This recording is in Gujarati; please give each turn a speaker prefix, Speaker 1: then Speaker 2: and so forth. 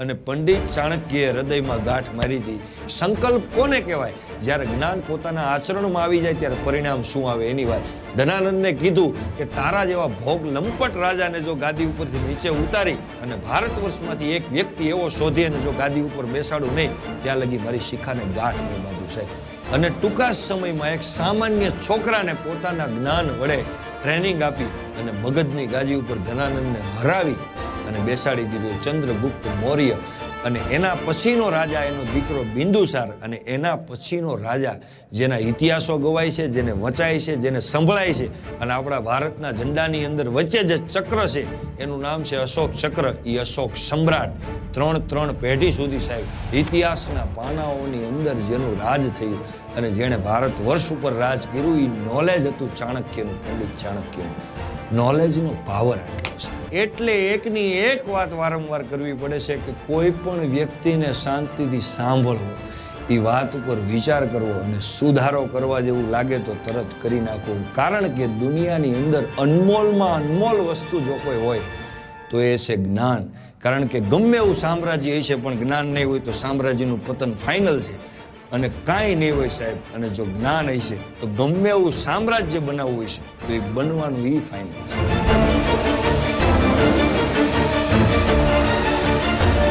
Speaker 1: અને પંડિત ચાણક્યએ હૃદયમાં ગાંઠ મારી હતી. સંકલ્પ કોને કહેવાય? જ્યારે જ્ઞાન પોતાના આચરણમાં આવી જાય ત્યારે પરિણામ શું આવે એની વાત. ધનાનંદને કીધું કે તારા જેવા ભોગ લંપટ રાજાને જો ગાદી ઉપરથી નીચે ઉતારી અને ભારત વર્ષમાંથી એક વ્યક્તિ એવો શોધી અને જો ગાદી ઉપર બેસાડું નહીં, ત્યાં લગી મારી શિખાને ગાંઠ નહીં બાંધું સાહેબ. અને ટૂંકા સમયમાં એક સામાન્ય છોકરાને પોતાના જ્ઞાન વડે ટ્રેનિંગ આપી અને મગધની ગાદી ઉપર ધનાનંદને હરાવી અને બેસાડી દીધો ચંદ્રગુપ્ત મૌર્ય. અને એના પછીનો રાજા એનો દીકરો બિંદુસાર, અને એના પછીનો રાજા જેના ઇતિહાસો ગવાય છે, જેને વંચાય છે, જેને સંભળાય છે, અને આપણા ભારતના ઝંડાની અંદર વચ્ચે જે ચક્ર છે એનું નામ છે અશોક ચક્ર. એ અશોક સમ્રાટ 3 પેઢી સુધી સાહેબ ઇતિહાસના પાનાઓની અંદર જેનું રાજ થયું અને જેણે ભારત વર્ષ ઉપર રાજ કર્યું, એ નોલેજ હતું ચાણક્યનું, પંડિત ચાણક્યનું. નોલેજનો પાવર આટલો છે. એટલે એકની એક વાત વારંવાર કરવી પડે છે કે કોઈ પણ વ્યક્તિને શાંતિથી સાંભળવો, એ વાત ઉપર વિચાર કરવો અને સુધારો કરવા જેવું લાગે તો તરત કરી નાખવું. કારણ કે દુનિયાની અંદર અનમોલમાં અનમોલ વસ્તુ જો કોઈ હોય તો એ છે જ્ઞાન. કારણ કે ગમે એવું સામ્રાજ્ય હશે પણ જ્ઞાન નહીં હોય તો સામ્રાજ્યનું પતન ફાઇનલ છે. અને કાંઈ નહીં હોય સાહેબ, અને જો જ્ઞાન હશે તો ગમે એવું સામ્રાજ્ય બનાવવું હશે તો એ બનવાનું એ ફાઇનલ છે.